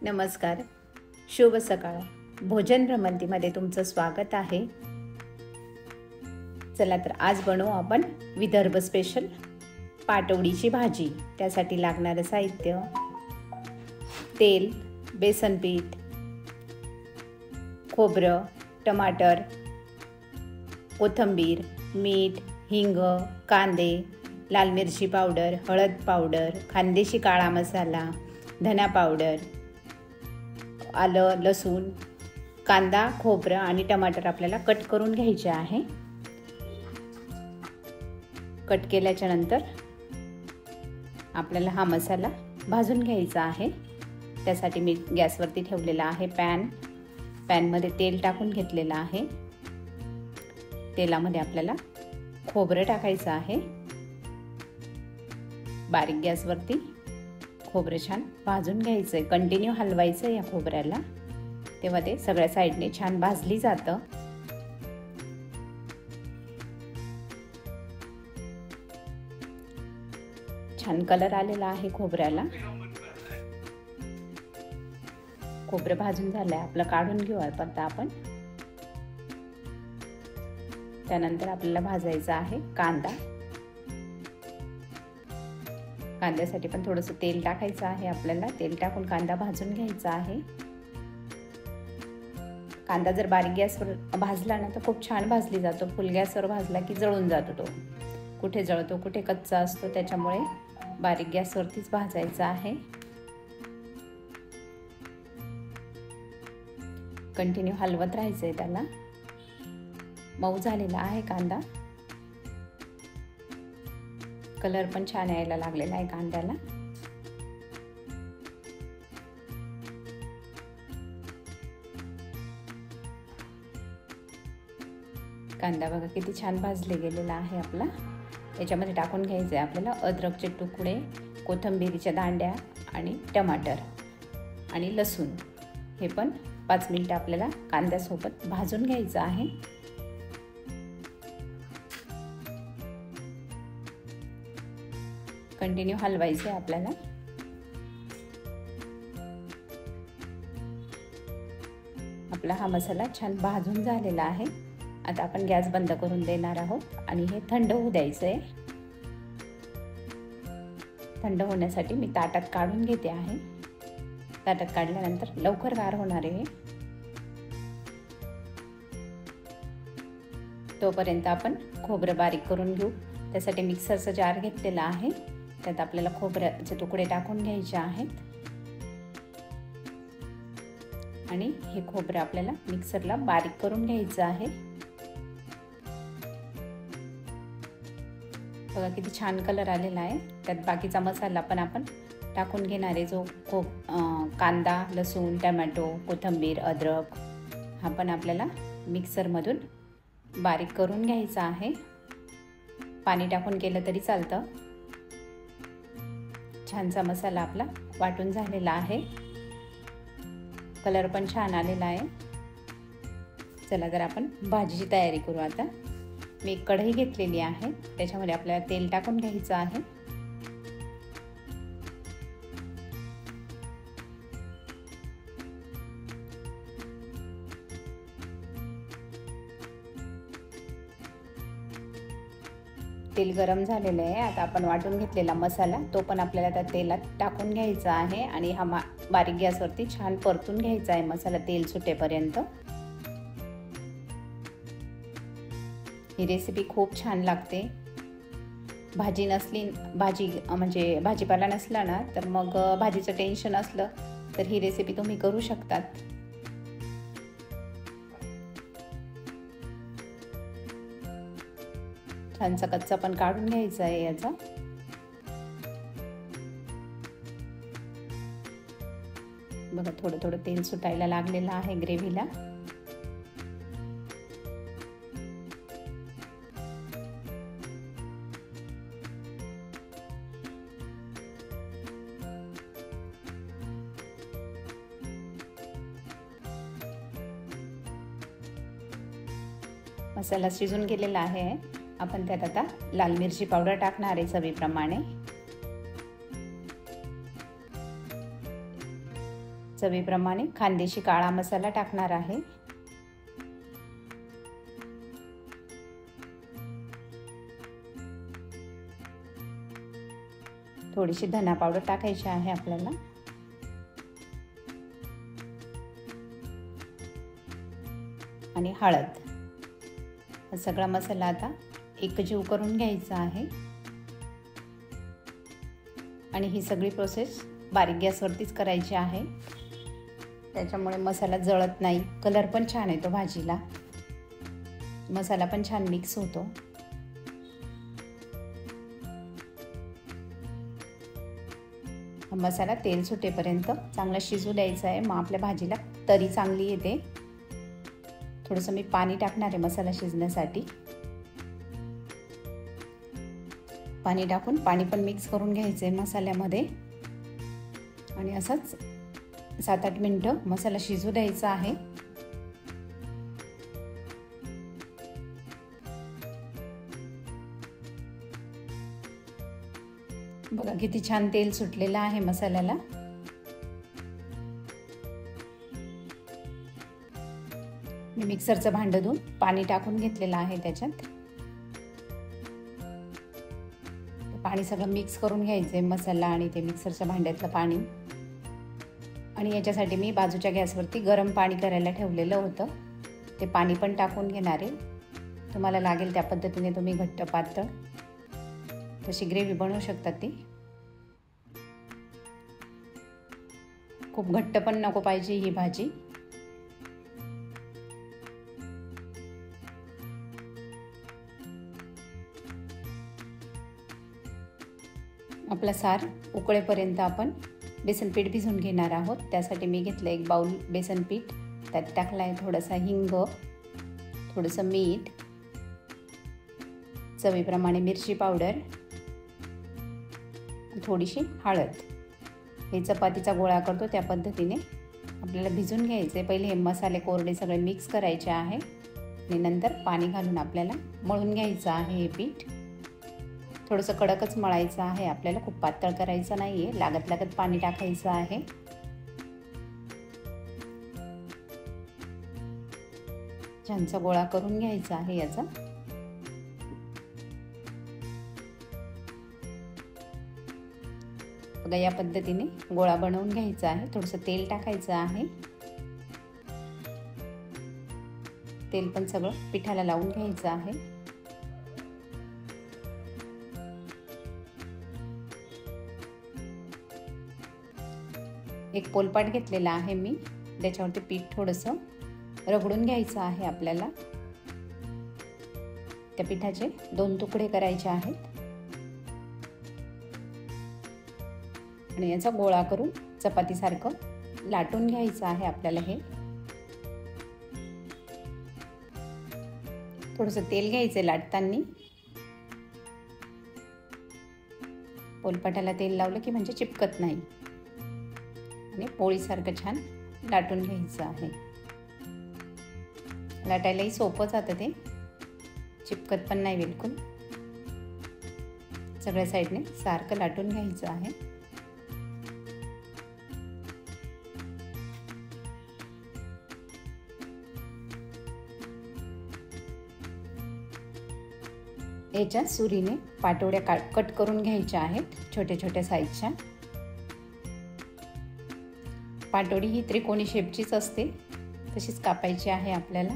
नमस्कार, शुभ सकाळ. भोजन भ्रमंतीमध्ये तुमचं स्वागत आहे. चला तर आज बनवू आपण विदर्भ स्पेशल पाटवडीची भाजी. त्यासाठी लागणारं साहित्य: तेल, बेसन पीठ, खोबरं, टमाटर, कोथिंबीर, मीठ, हिंग, कांदे, लाल मिरची पावडर, हळद पावडर, खानदेशी काळा मसाला, धना पावडर, आलं, लसूण, कांदा, खोबरं आणि टमाटर आपल्याला कट करून घ्यायचे आहे. कट केल्याच्या नंतर आपल्याला हा मसाला भाजून घ्यायचा आहे. त्यासाठी मी गॅसवरती ठेवलेला आहे पॅनमध्ये तेल टाकून घेतलेलं आहे. तेलामध्ये आपल्याला खोबरं टाकायचं आहे. बारीक गॅसवरती खोबरं छान भाजून घ्यायचं आहे. कंटिन्यू हलवायचं या खोबऱ्याला, तेव्हा ते सगळ्या साईडने छान भाजली जातं. छान कलर आलेला आहे खोबऱ्याला. खोबरं भाजून झालंय आपलं, काढून घेऊ आता आपण. त्यानंतर आपल्याला भाजायचा आहे कांदा. कांद्यासाठी पण थोडंसं तेल टाकायचं आहे आपल्याला. तेल टाकून कांदा भाजून घ्यायचा आहे. कांदा जर बारीक गॅसवर भाजला ना तर खूप छान भाजली जातो. फुल गॅसवर भाजला की जळून जातो तो. कुठे जळतो कुठे कच्चा असतो, त्याच्यामुळे बारीक गॅसवरतीच भाजायचा आहे. कंटिन्यू हलवत राहायचंय त्याला. मऊ झालेला आहे कांदा. कलर पण छान यायला लागलेला आहे कांद्याला. कांदा बघा किती छान भाजले गेलेला आहे आपला. याच्यामध्ये टाकून घ्यायचे आपल्याला अद्रकचे तुकडे, कोथिंबीरीच्या दांड्या आणि टमाटर आणि लसूण. हे पण 5 मिनिटं आपल्याला कांद्यासोबत भाजून घ्यायचं आहे. कंटिन्यू हलवायचं आहे आपल्याला. आपला हा मसाला छान भाजून झालेला आहे. आता आपण गॅस बंद करून देणार आहोत आणि हे थंड होऊ द्यायचं आहे. थंड होण्यासाठी मी ताटात काढून घेते आहे. ताटात काढल्यानंतर लवकर गार होणार आहे. तोपर्यंत आपण खोबरं बारीक करून घेऊ. त्यासाठी मिक्सरचा जार घेतलेला आहे. त्यात आपल्याला खोबऱ्याचे तुकडे टाकून घ्यायचे आहेत आणि हे खोबरं आपल्याला मिक्सरला बारीक करून घ्यायचं आहे. बघा किती छान कलर आलेला आहे. त्यात बाकीचा मसाला पण आपण टाकून घेणार आहे. जो कांदा, लसूण, टोमॅटो, कोथिंबीर, अद्रक हा पण आपल्याला मिक्सरमधून बारीक करून घ्यायचा आहे. पाणी टाकून केलं तरी चालतं. छानसा मसाला आपला वाटून झालेला आहे. कलर पण छान आलेला आहे. चला तर आपण भाजीची तयारी करू आता. मी एक कढई घेतलेली आहे. त्याच्यामध्ये आपल्याला तेल टाकून घ्यायचं आहे. तेल गरम झालेलं आहे. आता आपण वाटून घेतलेला मसाला तो पण आपल्याला त्या तेलात टाकून घ्यायचा आहे आणि हा बारीक गॅसवरती छान परतून घ्यायचा आहे मसाला तेल सुटेपर्यंत. ही रेसिपी खूप छान लागते. भाजी म्हणजे भाजीपाला नसला ना तर मग भाजीचं टेन्शन असलं तर ही रेसिपी तुम्ही करू शकतात. छानसा कच्चा पण काढून घ्यायचा आहे याचा. बघा थोडं थोडं तेल सुटायला लागलेलं आहे ग्रेव्हीला. मसाला शिजून गेलेला आहे. आपण त्यात आता लाल मिरची पावडर टाकणार आहे चवीप्रमाणे. चवीप्रमाणे खानदेशी काळा मसाला टाकणार आहे. थोडीशी धना पावडर टाकायची आहे आपल्याला. आणि हळद. हा सगळा मसाला आता एकजीव करून घ्यायचा आहे. आणि ही सगळी प्रोसेस बारीक गॅसवरतीच करायची आहे. त्याच्यामुळे मसाला जळत नाही, कलर पण छान येतो भाजीला, मसाला पण छान मिक्स होतो. मसाला तेल सुटेपर्यंत चांगला शिजू द्यायचा आहे. मग आपल्या भाजीला तरी चांगली येते. थोडंसं मी पाणी टाकणार आहे मसाला शिजण्यासाठी. पाणी टाकून पाणी पण मिक्स करून घ्यायचं आहे मसाल्यामध्ये. आणि असंच 7-8 मिनिटं मसाला शिजू द्यायचा आहे. बघा किती छान तेल सुटलेलं आहे मसाल्याला. मी मिक्सरचं भांडं धुवून पाणी टाकून घेतलेलं आहे. त्याच्यात पाणी सगळं मिक्स करून घ्यायचंय, मसाला आणि ते मिक्सरच्या भांड्यातलं पाणी. आणि याच्यासाठी मी बाजूच्या गॅसवरती गरम पाणी करायला ठेवलेलं होतं. ते पाणी पण टाकून घेणार आहे. तुम्हाला लागेल त्या पद्धतीने तुम्ही घट्ट पातळ तशी ग्रेव्ही बनवू शकता. ती खूप घट्ट पण नको पाहिजे ही भाजी. आपला सार उकळेपर्यंत आपण बेसन पीठ भिजवून घेणार आहोत. त्यासाठी मी घेतलं 1 बाउल बेसन पीठ. त्यात टाकला आहे थोडासा हिंग, थोडंसं मीठ, चवीप्रमाणे मिरची पावडर, थोडीशी हळद. हे चपातीचा गोळा करतो त्या पद्धतीने आपल्याला भिजून घ्यायचे. पहिले हे मसाले कोरडे सगळे मिक्स करायचे आहे आणि नंतर पाणी घालून आपल्याला मळून घ्यायचं आहे हे पीठ. थोडंसं कडकच मळायचं आहे आपल्याला, खूप पातळ करायचं नाही आहे. लागत लागत पाणी टाकायचं आहे. छानसा गोळा करून घ्यायचा आहे याचा. बघा या पद्धतीने गोळा बनवून घ्यायचा आहे. थोडंसं तेल टाकायचं आहे. तेल पण सगळं पिठाला लावून घ्यायचं आहे. एक पोलपाट घेतलेला आहे मी. त्याच्यावरती पीठ थोडंसं रगडून घ्यायचं आहे आपल्याला. त्या पिठाचे 2 तुकडे करायचे आहेत आणि याचा गोळा करून चपातीसारखं लाटून घ्यायचं आहे आपल्याला. हे थोडंसं तेल घ्यायचं लाटताना. पोलपाटाला तेल लावलं की म्हणजे चिपकत नाही आणि पोळीसारखं छान लाटून घ्यायचं आहे. लाटायलाही सोपं जातं, ते चिपकत पण नाही बिलकुल. सगळ्या साईडने सारखं लाटून घ्यायचं आहे. याच्या सुरीने पाटोड्या कट करून घ्यायच्या आहेत, छोट्या छोट्या साईजच्या. पाटोडी ही त्रिकोणी शेपचीच असते, तशीच कापायची आहे आपल्याला.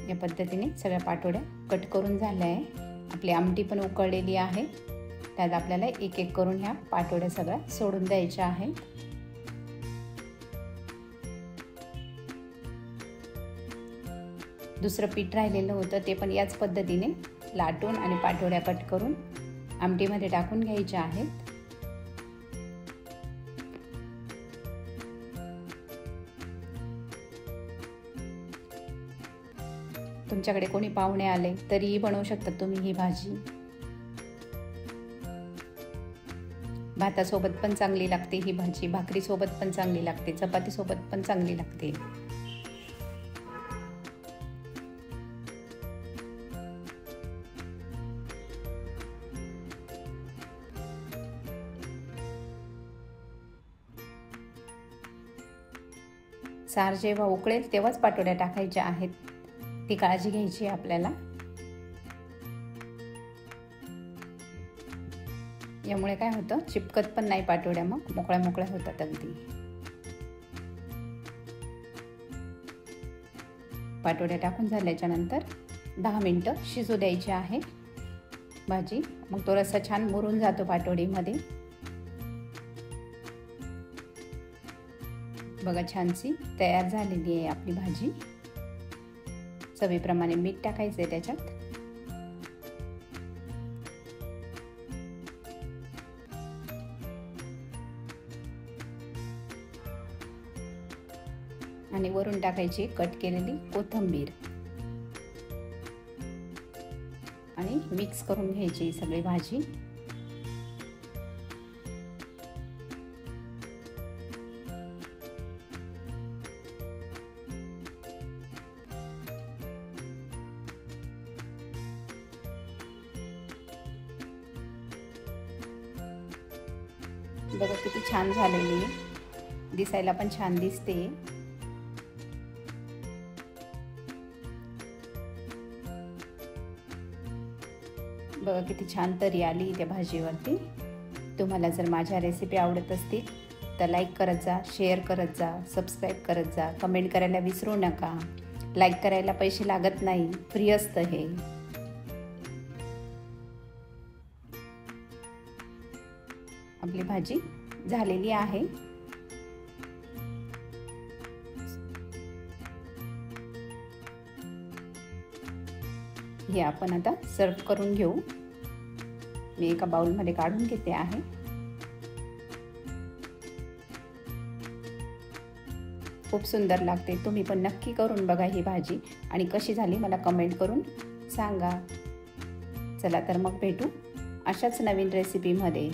या पद्धतीने सगळ्या पाटोड्या कट करून झाल्या आहे. आपली आमटी पण उकळलेली आहे. त्यात आपल्याला एक एक करून ह्या पाटोड्या सगळ्या सोडून द्यायच्या आहेत. दुसरं पीठ राहिलेलं होतं ते पण याच पद्धतीने लाटून आणि पाटोड्या कट करून आमटीमध्ये टाकून घ्यायच्या आहेत. तुमच्याकडे कोणी पाहुणे आले तरीही बनवू शकता तुम्ही ही भाजी. भातासोबत पण चांगली लागते ही भाजी, भाकरीसोबत पण चांगली लागते, चपातीसोबत पण चांगली लागते. सार जेव्हा उकळेल तेव्हाच पाटोड्या टाकायच्या आहेत, ती काळजी घ्यायची आहे आपल्याला. यामुळे काय होतं, चिपकत पण नाही पाटोड्या, मग मोकळ्या मोकळ्या होतात अगदी. पाटोड्या टाकून झाल्याच्या नंतर 10 मिनिटं शिजू द्यायची आहे भाजी. मग तो रस्सा छान मुरून जातो पाटोडीमध्ये. बघा छानशी तयार झालेली आहे आपली भाजी. चवीप्रमाणे मीठ टाकायचं आहे त्याच्यात. आणि वरून टाकायची कट केलेली कोथिंबीर आणि मिक्स करून घ्यायची सगळी भाजी. बघा किती छान झालेली आहे, दिसायला पण छान दिसते. बघा किती छान तरी आली त्या भाजीवरती. तुम्हाला जर माझ्या रेसिपी आवडत असतील तर लाईक करत जा, शेअर करत जा, सबस्क्राईब करत जा, कमेंट करायला विसरू नका. लाईक करायला पैसे लागत नाही, फ्री असतं हे. आपली भाजी झालेली आहे. हे आपण आता सर्व करून घेऊ. मी एका बाउलमध्ये काढून घेते आहे. खूप सुंदर लागते. तुम्ही पण नक्की करून बघा ही भाजी आणि कशी झाली मला कमेंट करून सांगा. चला तर मग भेटू अशाच नवीन रेसिपीमध्ये.